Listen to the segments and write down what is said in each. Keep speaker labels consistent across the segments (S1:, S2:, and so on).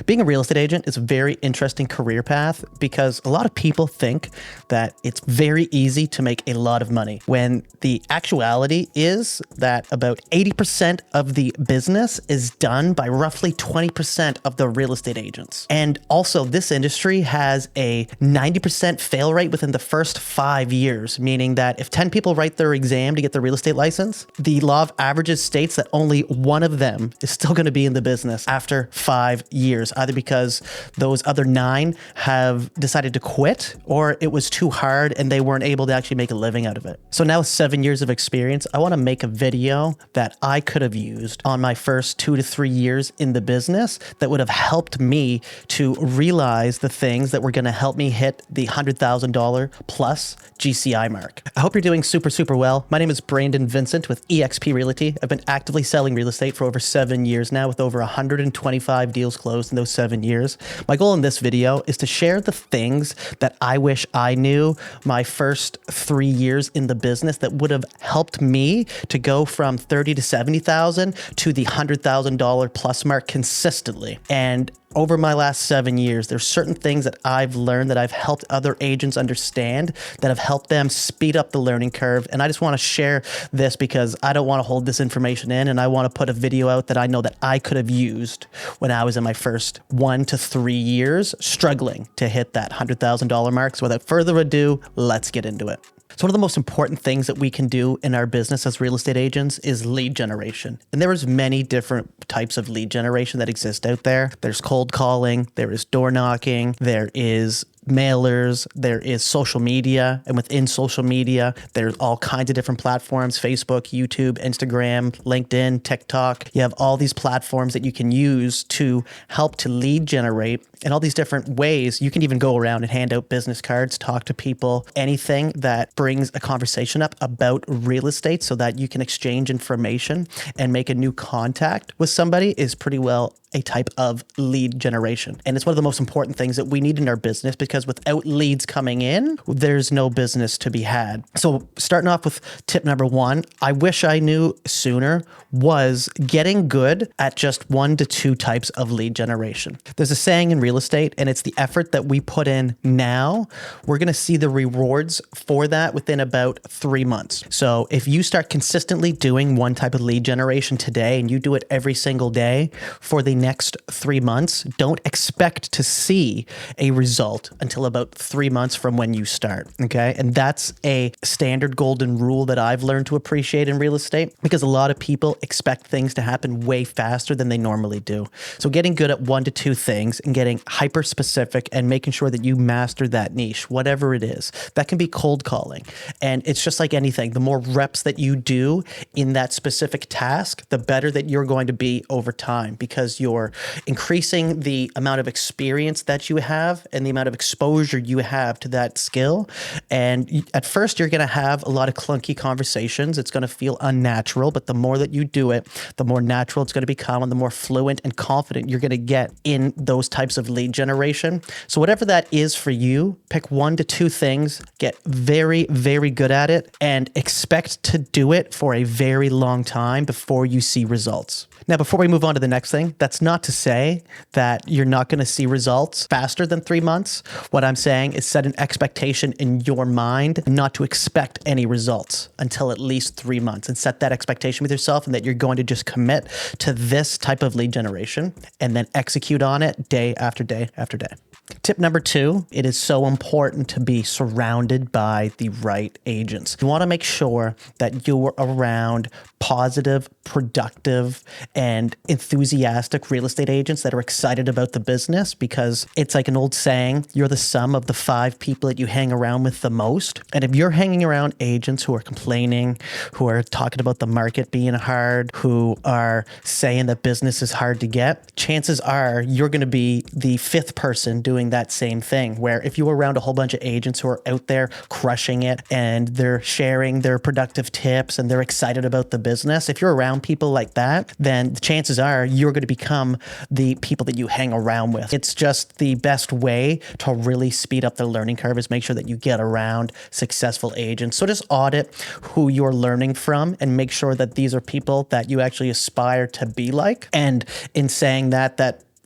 S1: Being a real estate agent is a very interesting career path because a lot of people think that it's very easy to make a lot of money, when the actuality is that about 80% of the business is done by roughly 20% of the real estate agents. And also, this industry has a 90% fail rate within the first 5 years, meaning that if 10 people write their exam to get their real estate license, the law of averages states that only one of them is still going to be in the business after 5 years, either because those other 9 have decided to quit or it was too hard and they weren't able to actually make a living out of it. So now with 7 years of experience, I want to make a video that I could have used on my first 2 to 3 years in the business that would have helped me to realize the things that were going to help me hit the $100,000 plus GCI mark. I hope you're doing super well. My name is Vincent with eXp Realty. I've been actively selling real estate for over 7 years now, with over 125 deals closed in those 7 years. My goal in this video is to share the things that I wish I knew my first 3 years in the business that would have helped me to go from 30 to 70,000 to the $100,000 plus mark consistently. And over my last 7 years, there's certain things that I've learned that I've helped other agents understand that have helped them speed up the learning curve. And I just want to share this because I don't want to hold this information in, and I want to put a video out that I know that I could have used when I was in my first 1 to 3 years struggling to hit that $100,000 mark. So without further ado, let's get into it. So one of the most important things that we can do in our business as real estate agents is lead generation. And there is many different types of lead generation that exist out there. There's cold calling, there is door knocking, there is mailers, there is social media, and within social media, there's all kinds of different platforms: Facebook, YouTube, Instagram, LinkedIn, TikTok. You have all these platforms that you can use to help to lead generate in all these different ways. You can even go around and hand out business cards, talk to people, anything that brings a conversation up about real estate so that you can exchange information and make a new contact with somebody is pretty well a type of lead generation. And it's one of the most important things that we need in our business, because without leads coming in, there's no business to be had. So starting off with tip number 1, I wish I knew sooner, was getting good at just 1 to 2 types of lead generation. There's a saying in real estate, and it's the effort that we put in now, we're going to see the rewards for that within about 3 months. So if you start consistently doing one type of lead generation today and you do it every single day for the next 3 months, don't expect to see a result until about 3 months from when you start. Okay. And that's a standard golden rule that I've learned to appreciate in real estate, because a lot of people expect things to happen way faster than they normally do. So getting good at 1 to 2 things and getting hyper specific and making sure that you master that niche, whatever it is. That can be cold calling. And it's just like anything. The more reps that you do in that specific task, the better that you're going to be over time, because you're increasing the amount of experience that you have and the amount of exposure you have to that skill. And at first, you're going to have a lot of clunky conversations. It's going to feel unnatural, but the more that you do it, the more natural it's going to become, and the more fluent and confident you're going to get in those types of lead generation. So whatever that is for you, pick 1 to 2 things, get very good at it, and expect to do it for a very long time before you see results. Now, before we move on to the next thing, that's not to say that you're not going to see results faster than 3 months. What I'm saying is set an expectation in your mind not to expect any results until at least 3 months, and set that expectation with yourself, and that you're going to just commit to this type of lead generation and then execute on it day after day after day. Tip number 2, it is so important to be surrounded by the right agents. You want to make sure that you're around positive, productive, and enthusiastic real estate agents that are excited about the business, because it's like an old saying, you're the sum of the 5 people that you hang around with the most. And if you're hanging around agents who are complaining, who are talking about the market being hard, who are saying that business is hard to get, chances are you're going to be the 5th person doing that same thing. Where if you're around a whole bunch of agents who are out there crushing it and they're sharing their productive tips and they're excited about the business, if you're around people like that, then the chances are you're going to become the people that you hang around with. It's just the best way to really speed up the learning curve, is make sure that you get around successful agents. So just audit who you're learning from and make sure that these are people that you actually aspire to be like. And in saying that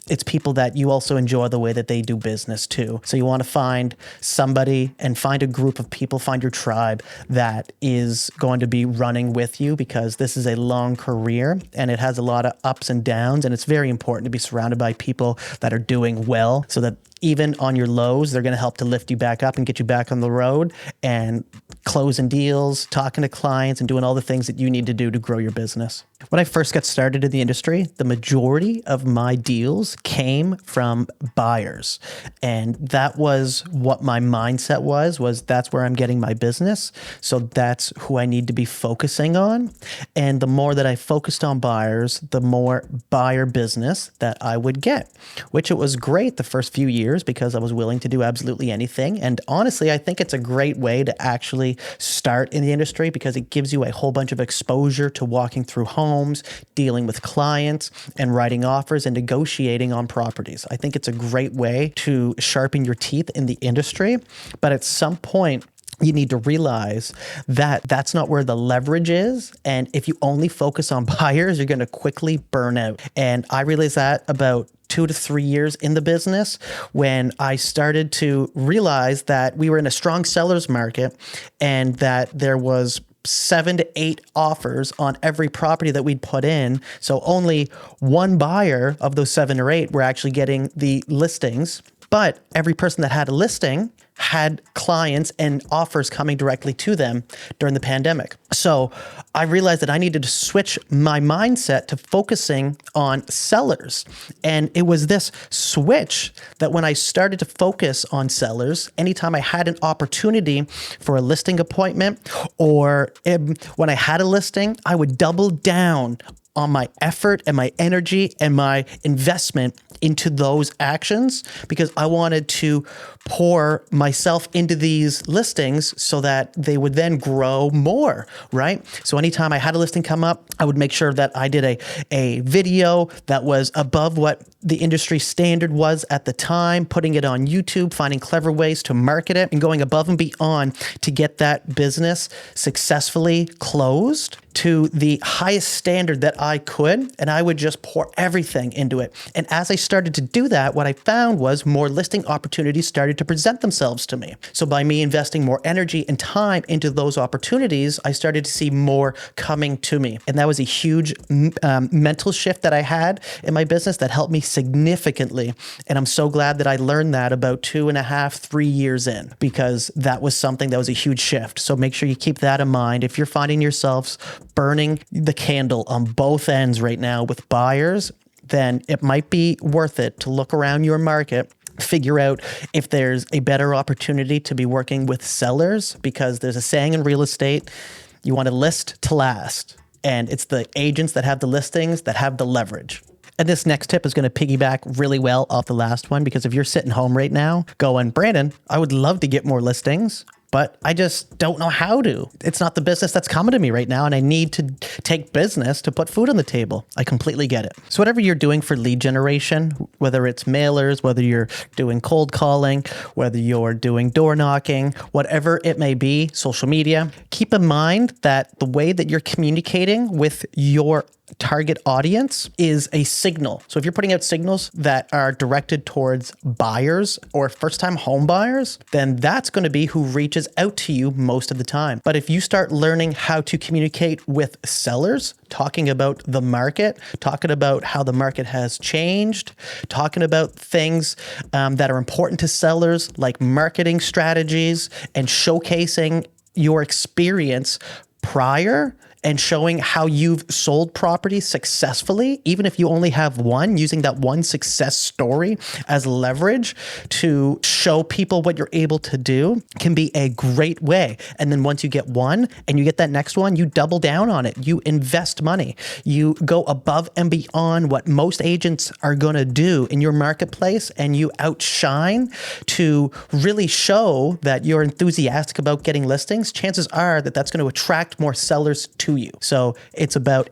S1: it's people that you also enjoy the way that they do business too. So you want to find somebody and find a group of people, find your tribe that is going to be running with you, because this is a long career and it has a lot of ups and downs. And it's very important to be surrounded by people that are doing well, so that even on your lows, they're going to help to lift you back up and get you back on the road and closing deals, talking to clients, and doing all the things that you need to do to grow your business. When I first got started in the industry, the majority of my deals came from buyers. And that was what my mindset was that's where I'm getting my business. So that's who I need to be focusing on. And the more that I focused on buyers, the more buyer business that I would get, which it was great the first few years because I was willing to do absolutely anything. And honestly, I think it's a great way to actually start in the industry, because it gives you a whole bunch of exposure to walking through homes, dealing with clients, and writing offers and negotiating on properties. I think it's a great way to sharpen your teeth in the industry. But at some point, you need to realize that that's not where the leverage is. And if you only focus on buyers, you're going to quickly burn out. And I realized that about 2 to 3 years in the business, when I started to realize that we were in a strong seller's market and that there was 7 to 8 offers on every property that we'd put in. So only one buyer of those 7 or 8 were actually getting the listings. But every person that had a listing had clients and offers coming directly to them during the pandemic. So I realized that I needed to switch my mindset to focusing on sellers. And it was this switch that when I started to focus on sellers, anytime I had an opportunity for a listing appointment, or when I had a listing, I would double down on my effort and my energy and my investment into those actions, because I wanted to pour myself into these listings so that they would then grow more, right? So anytime I had a listing come up, I would make sure that I did a video that was above what the industry standard was at the time, putting it on YouTube, finding clever ways to market it, and going above and beyond to get that business successfully closed to the highest standard that I could. And I would just pour everything into it. And as I started to do that, what I found was more listing opportunities started to present themselves to me. So by me investing more energy and time into those opportunities, I started to see more coming to me. And that was a huge mental shift that I had in my business that helped me significantly. And I'm so glad that I learned that about 2.5, 3 years in, because that was something that was a huge shift. So make sure you keep that in mind. If you're finding yourselves burning the candle on both ends right now with buyers, then it might be worth it to look around your market, figure out if there's a better opportunity to be working with sellers, because there's a saying in real estate, you want to list to last. And it's the agents that have the listings that have the leverage. And this next tip is going to piggyback really well off the last one, because if you're sitting home right now going, Brandon, I would love to get more listings, but I just don't know how to. It's not the business that's coming to me right now, and I need to take business to put food on the table. I completely get it. So whatever you're doing for lead generation, whether it's mailers, whether you're doing cold calling, whether you're doing door knocking, whatever it may be, social media, keep in mind that the way that you're communicating with your target audience is a signal. So if you're putting out signals that are directed towards buyers or first-time home buyers, then that's going to be who reaches out to you most of the time. But if you start learning how to communicate with sellers, talking about the market, talking about how the market has changed, talking about things that are important to sellers like marketing strategies, and showcasing your experience prior, and showing how you've sold properties successfully, even if you only have one, using that one success story as leverage to show people what you're able to do, can be a great way. And then once you get one and you get that next one, you double down on it. You invest money. You go above and beyond what most agents are going to do in your marketplace, and you outshine to really show that you're enthusiastic about getting listings. Chances are that that's going to attract more sellers to you. So it's about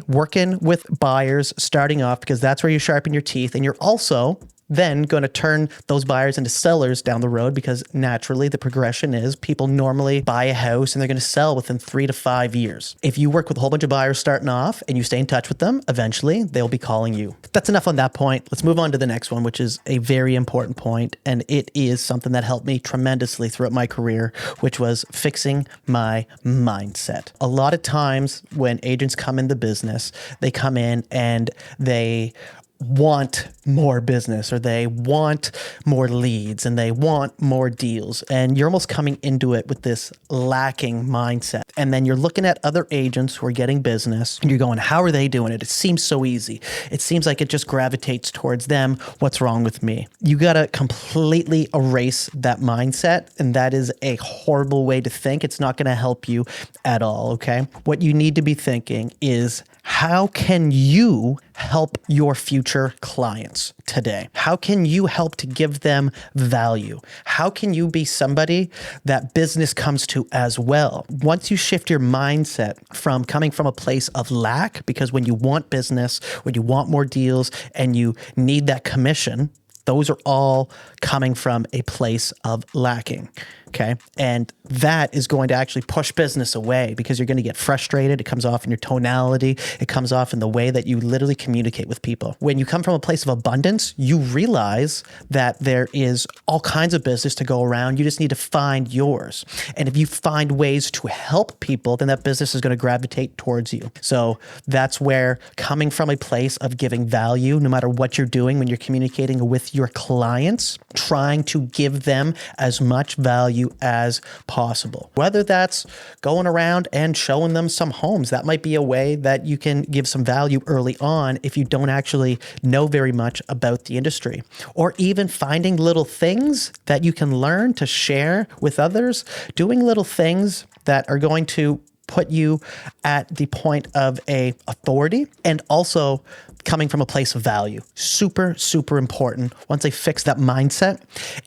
S1: working with buyers starting off, because that's where you sharpen your teeth, and you're also then going to turn those buyers into sellers down the road, because naturally the progression is people normally buy a house and they're going to sell within 3 to 5 years. If you work with a whole bunch of buyers starting off and you stay in touch with them, eventually they'll be calling you. That's enough on that point. Let's move on to the next one, which is a very important point, and it is something that helped me tremendously throughout my career, which was fixing my mindset. A lot of times when agents come in the business, they come in and they want more business, or they want more leads, and they want more deals. And you're almost coming into it with this lacking mindset. And then you're looking at other agents who are getting business and you're going, how are they doing it? It seems so easy. It seems like it just gravitates towards them. What's wrong with me? You got to completely erase that mindset. And that is a horrible way to think. It's not going to help you at all. Okay. What you need to be thinking is, how can you help your future clients today? How can you help to give them value? How can you be somebody that business comes to as well? Once you shift your mindset from coming from a place of lack, because when you want business, when you want more deals and you need that commission, those are all coming from a place of lacking. Okay. And that is going to actually push business away, because you're going to get frustrated. It comes off in your tonality. It comes off in the way that you literally communicate with people. When you come from a place of abundance, you realize that there is all kinds of business to go around. You just need to find yours. And if you find ways to help people, then that business is going to gravitate towards you. So that's where coming from a place of giving value, no matter what you're doing, when you're communicating with your clients, trying to give them as much value as possible. Whether that's going around and showing them some homes, that might be a way that you can give some value early on if you don't actually know very much about the industry. Or even finding little things that you can learn to share with others, doing little things that are going to put you at the point of a authority, and also coming from a place of value. Super, super important once I fixed that mindset.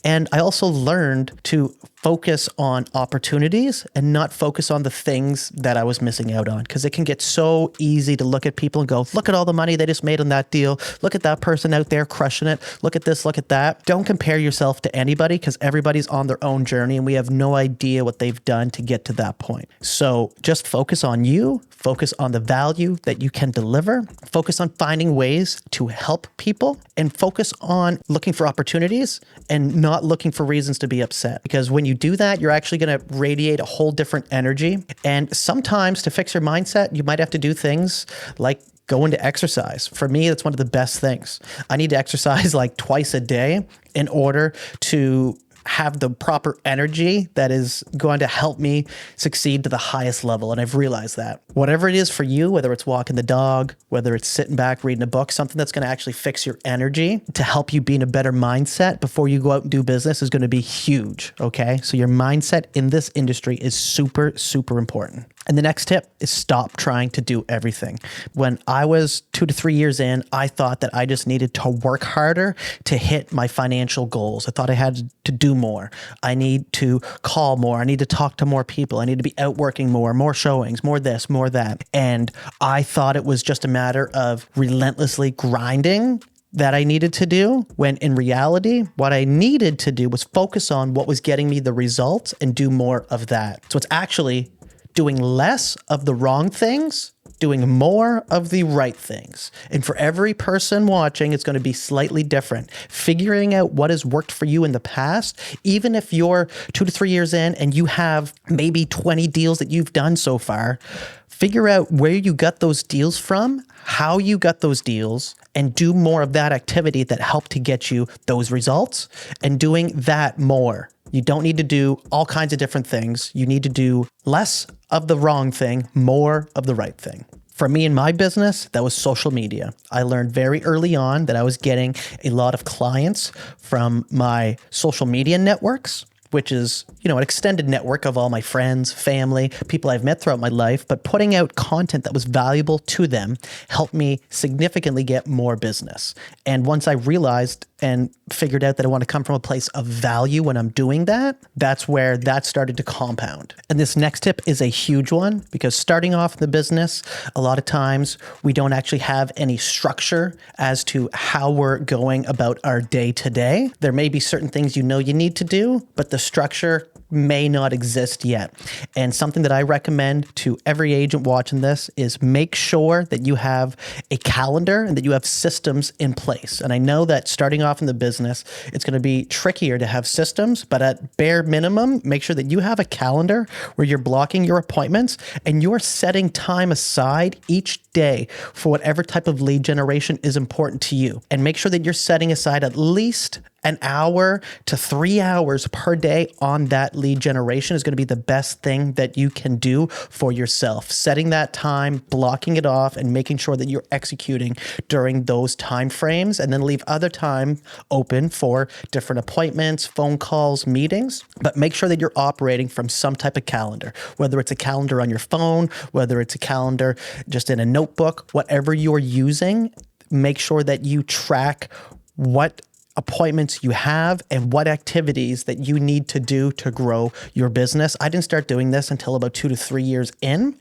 S1: And I also learned to focus on opportunities and not focus on the things that I was missing out on, because it can get so easy to look at people and go, look at all the money they just made on that deal. Look at that person out there crushing it. Look at this, look at that. Don't compare yourself to anybody, because everybody's on their own journey and we have no idea what they've done to get to that point. So just focus on you, focus on the value that you can deliver, focus on finding ways to help people, and focus on looking for opportunities and not looking for reasons to be upset. Because when you do that, you're actually going to radiate a whole different energy. And sometimes to fix your mindset, you might have to do things like go into exercise. For me, that's one of the best things. I need to exercise like twice a day in order to have the proper energy that is going to help me succeed to the highest level. And I've realized that whatever it is for you, whether it's walking the dog, whether it's sitting back, reading a book, something that's going to actually fix your energy to help you be in a better mindset before you go out and do business is going to be huge. Okay. So your mindset in this industry is super, super important. And the next tip is stop trying to do everything. When I was 2 to 3 years in, I thought that I just needed to work harder to hit my financial goals. I thought I had to do more. I need to call more. I need to talk to more people. I need to be out working more showings, more this, more that. And I thought it was just a matter of relentlessly grinding that I needed to do, when in reality, what I needed to do was focus on what was getting me the results and do more of that. So it's actually doing less of the wrong things, doing more of the right things. And for every person watching, it's going to be slightly different. Figuring out what has worked for you in the past, even if you're 2 to 3 years in and you have maybe 20 deals that you've done so far, figure out where you got those deals from, how you got those deals, and do more of that activity that helped to get you those results, and doing that more. You don't need to do all kinds of different things. You need to do less of the wrong thing, more of the right thing. For me in my business, that was social media. I learned very early on that I was getting a lot of clients from my social media networks, which is, an extended network of all my friends, family, people I've met throughout my life, but putting out content that was valuable to them helped me significantly get more business. And once I realized and figured out that I want to come from a place of value when I'm doing that, that's where that started to compound. And this next tip is a huge one, because starting off in the business, a lot of times we don't actually have any structure as to how we're going about our day to day. There may be certain things you know you need to do, but the structure may not exist yet. And something that I recommend to every agent watching this is make sure that you have a calendar and that you have systems in place. And I know that starting off in the business, it's going to be trickier to have systems, but at bare minimum, make sure that you have a calendar where you're blocking your appointments and you're setting time aside each day for whatever type of lead generation is important to you. And make sure that you're setting aside at least an hour to 3 hours per day on that lead generation is going to be the best thing that you can do for yourself. Setting that time, blocking it off, and making sure that you're executing during those time frames, and then leave other time open for different appointments, phone calls, meetings. But make sure that you're operating from some type of calendar, whether it's a calendar on your phone, whether it's a calendar just in a notebook, whatever you're using, make sure that you track what appointments you have and what activities that you need to do to grow your business. I didn't start doing this until about 2 to 3 years in.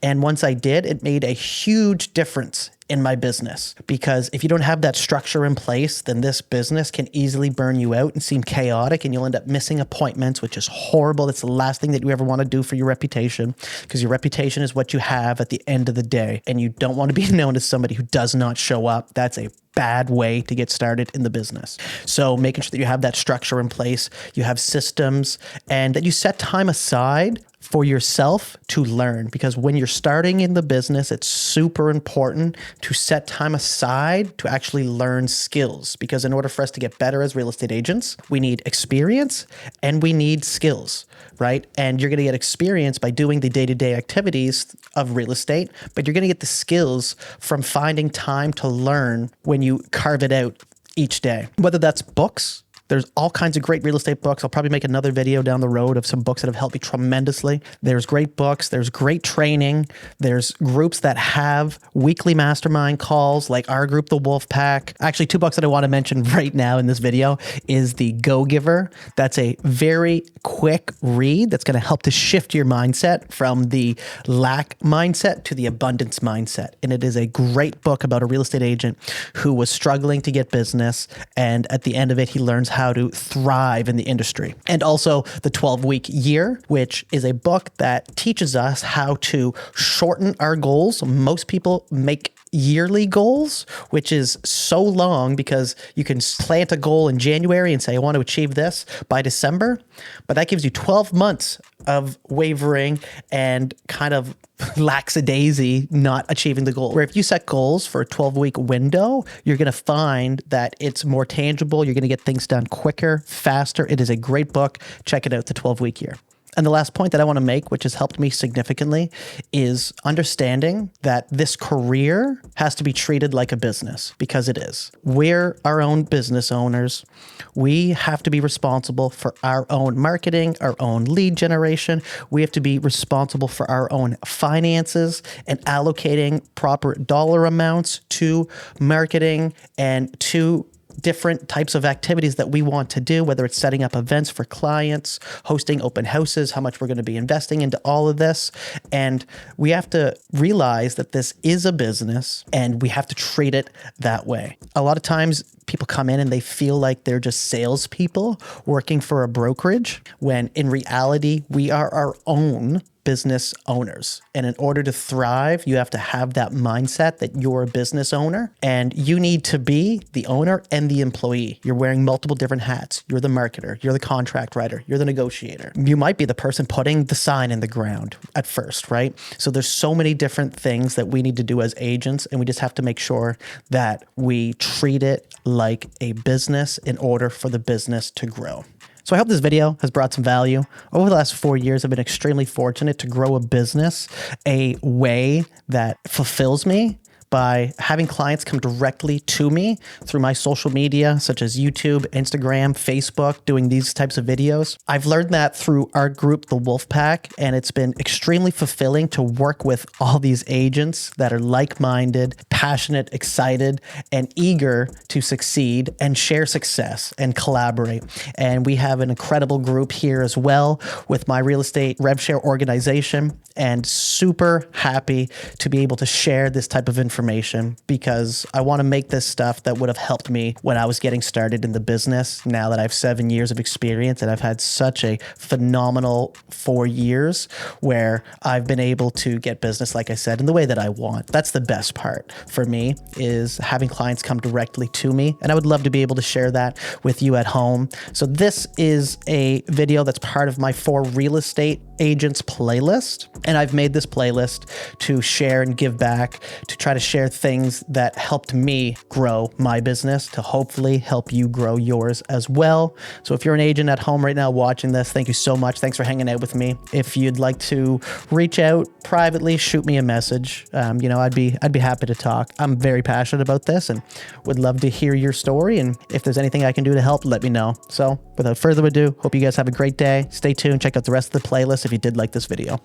S1: And once I did, it made a huge difference in my business, because if you don't have that structure in place, then this business can easily burn you out and seem chaotic, and you'll end up missing appointments, which is horrible. That's the last thing that you ever want to do for your reputation, because your reputation is what you have at the end of the day, and you don't want to be known as somebody who does not show up. That's a bad way to get started in the business. So making sure that you have that structure in place, you have systems, and that you set time aside for yourself to learn. Because when you're starting in the business, it's super important to set time aside to actually learn skills. Because in order for us to get better as real estate agents, we need experience and we need skills, right? And you're going to get experience by doing the day-to-day activities of real estate, but you're going to get the skills from finding time to learn when you carve it out each day. Whether that's books, there's all kinds of great real estate books. I'll probably make another video down the road of some books that have helped me tremendously. There's great books. There's great training. There's groups that have weekly mastermind calls, like our group, the Wolfpack. Actually, 2 books that I want to mention right now in this video is The Go Giver. That's a very quick read that's going to help to shift your mindset from the lack mindset to the abundance mindset. And it is a great book about a real estate agent who was struggling to get business. And at the end of it, he learns how to thrive in the industry. And also the 12-week year, which is a book that teaches us how to shorten our goals. Most people make yearly goals, which is so long, because you can plant a goal in January and say, I want to achieve this by December, but that gives you 12 months of wavering and kind of lackadaisy not achieving the goal. Where if you set goals for a 12-week window, you're going to find that it's more tangible. You're going to get things done quicker, faster. It is a great book. Check it out, The 12-Week Year. And the last point that I want to make, which has helped me significantly, is understanding that this career has to be treated like a business, because it is. We're our own business owners. We have to be responsible for our own marketing, our own lead generation. We have to be responsible for our own finances and allocating proper dollar amounts to marketing and to different types of activities that we want to do, whether it's setting up events for clients, hosting open houses, how much we're going to be investing into all of this. And we have to realize that this is a business and we have to treat it that way. A lot of times people come in and they feel like they're just salespeople working for a brokerage, when in reality, we are our own business owners. And in order to thrive, you have to have that mindset that you're a business owner, and you need to be the owner and the employee. You're wearing multiple different hats. You're the marketer, you're the contract writer, you're the negotiator. You might be the person putting the sign in the ground at first, right? So there's so many different things that we need to do as agents, and we just have to make sure that we treat it like a business in order for the business to grow. So I hope this video has brought some value. Over the last 4 years, I've been extremely fortunate to grow a business a way that fulfills me, by having clients come directly to me through my social media, such as YouTube, Instagram, Facebook, doing these types of videos. I've learned that through our group, the Wolfpack, and it's been extremely fulfilling to work with all these agents that are like-minded, passionate, excited, and eager to succeed and share success and collaborate. And we have an incredible group here as well with my real estate rev share organization, and super happy to be able to share this type of information because I want to make this stuff that would have helped me when I was getting started in the business. Now that I have 7 years of experience and I've had such a phenomenal 4 years where I've been able to get business, like I said, in the way that I want. That's the best part for me, is having clients come directly to me. And I would love to be able to share that with you at home. So this is a video that's part of my 4 real estate agents playlist. And I've made this playlist to share and give back, to try to share things that helped me grow my business, to hopefully help you grow yours as well. So if you're an agent at home right now watching this, thank you so much. Thanks for hanging out with me. If you'd like to reach out privately, shoot me a message. I'd be happy to talk. I'm very passionate about this and would love to hear your story. And if there's anything I can do to help, let me know. So without further ado, hope you guys have a great day. Stay tuned. Check out the rest of the playlist if you did like this video.